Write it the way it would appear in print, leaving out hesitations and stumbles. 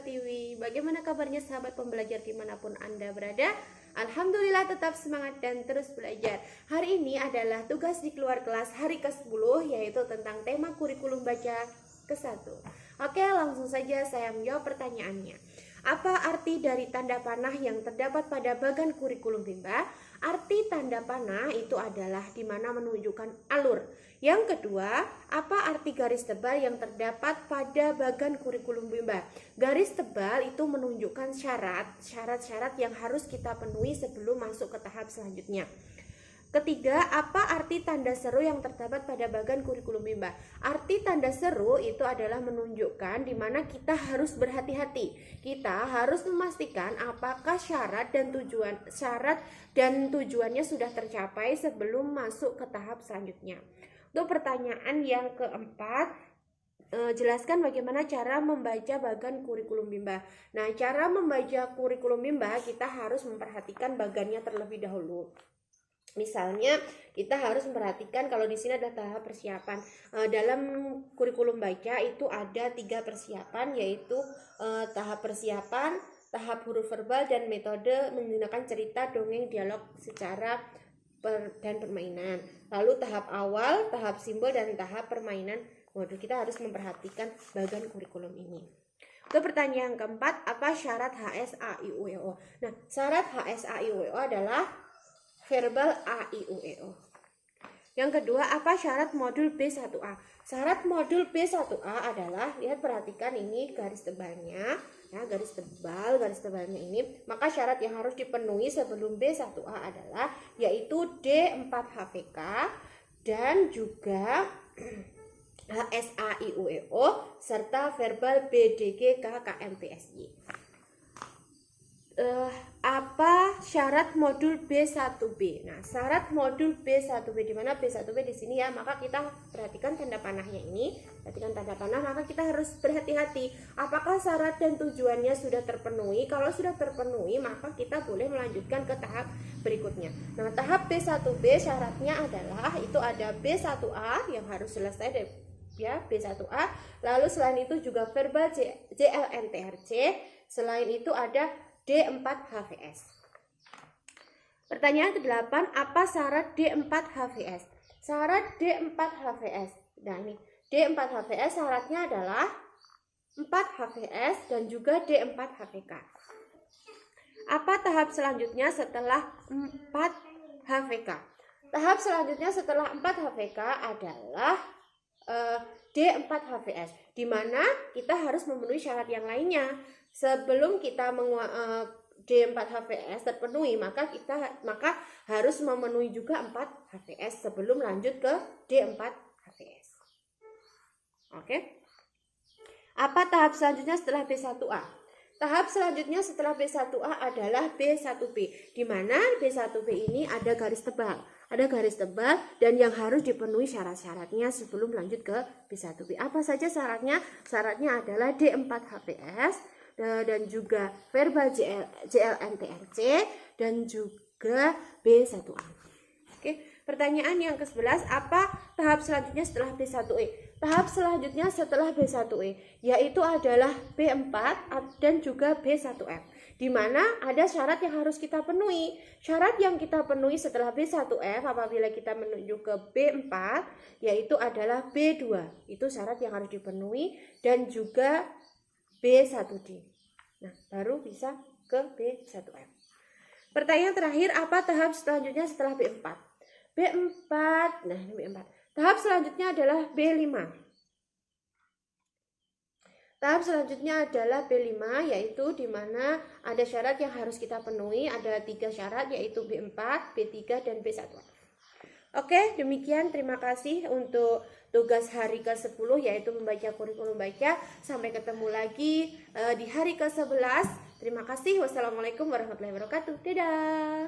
Pratiwi. Bagaimana kabarnya sahabat pembelajar dimanapun Anda berada? Alhamdulillah tetap semangat dan terus belajar. Hari ini adalah tugas di keluar kelas hari ke-10, yaitu tentang tema kurikulum baca ke-1. Oke, langsung saja saya menjawab pertanyaannya. Apa arti dari tanda panah yang terdapat pada bagan kurikulum Bimba? Arti tanda panah itu adalah di mana menunjukkan alur. Yang kedua, apa arti garis tebal yang terdapat pada bagan kurikulum Bimba? Garis tebal itu menunjukkan syarat-syarat yang harus kita penuhi sebelum masuk ke tahap selanjutnya. Ketiga, apa arti tanda seru yang terdapat pada bagan kurikulum Bimba? Arti tanda seru itu adalah menunjukkan di mana kita harus berhati-hati. Kita harus memastikan apakah syarat dan tujuannya sudah tercapai sebelum masuk ke tahap selanjutnya. Untuk pertanyaan yang keempat, jelaskan bagaimana cara membaca bagan kurikulum Bimba. Nah, cara membaca kurikulum Bimba kita harus memperhatikan bagannya terlebih dahulu. Misalnya kita harus memperhatikan kalau di sini ada tahap persiapan. Dalam kurikulum baca itu ada 3 persiapan, yaitu tahap persiapan, tahap huruf verbal, dan metode menggunakan cerita, dongeng, dialog secara dan permainan. Lalu tahap awal, tahap simbol, dan tahap permainan modul. Kita harus memperhatikan bagan kurikulum ini. Untuk pertanyaan keempat, apa syarat HSAIUEO? Nah, syarat HSAIUEO adalah verbal A, I, U, E, O. Yang kedua, apa syarat modul B1A? Syarat modul B1A adalah, perhatikan ini garis tebalnya, ya, garis tebalnya ini. Maka syarat yang harus dipenuhi sebelum B1A adalah yaitu D4 HVK dan juga HSAIUEO serta verbal BDG KKMPSY. Apa syarat modul B1B? Nah, syarat modul B1B di mana B1B di sini ya, maka kita perhatikan tanda panahnya ini. Perhatikan tanda panah, maka kita harus berhati-hati apakah syarat dan tujuannya sudah terpenuhi. Kalau sudah terpenuhi, maka kita boleh melanjutkan ke tahap berikutnya. Nah, tahap B1B syaratnya adalah itu ada B1A yang harus selesai ya, B1A. Lalu selain itu juga verbal JLNTRC. Selain itu ada D4 HVS. Pertanyaan ke-8, apa syarat D4 HVS? Syarat D4 HVS. Nah, ini D4 HVS syaratnya adalah 4 HVS dan juga D4 HVK. Apa tahap selanjutnya setelah 4 HVK? Tahap selanjutnya setelah 4 HVK adalah D4 HVS, di mana kita harus memenuhi syarat yang lainnya. Sebelum kita D4 HVS terpenuhi, maka harus memenuhi juga 4 HVS sebelum lanjut ke D4 HVS. Oke. Apa tahap selanjutnya setelah B1A? Tahap selanjutnya setelah B1A adalah B1B, di mana B1B ini ada garis tebal. Ada garis tebal dan yang harus dipenuhi syarat-syaratnya sebelum lanjut ke B1B. Apa saja syaratnya? Syaratnya adalah D4 HVS dan juga verbal JLNTRC dan juga B1A. Oke, pertanyaan yang ke-11, apa tahap selanjutnya setelah B1E? Tahap selanjutnya setelah B1E yaitu adalah B4 dan juga B1F, di mana ada syarat yang harus kita penuhi. Syarat yang kita penuhi setelah B1F apabila kita menuju ke B4 yaitu adalah B2. Itu syarat yang harus dipenuhi dan juga B1D. Nah, baru bisa ke B1F. Pertanyaan terakhir, apa tahap selanjutnya setelah B4? B4, nah ini B4. Tahap selanjutnya adalah B5. Tahap selanjutnya adalah B5, yaitu di mana ada syarat yang harus kita penuhi. Ada 3 syarat, yaitu B4, B3, dan B1F. Oke, demikian. Terima kasih untuk tugas hari ke-10 yaitu membaca kurikulum baca. Sampai ketemu lagi di hari ke-11. Terima kasih. Wassalamualaikum warahmatullahi wabarakatuh. Dadah.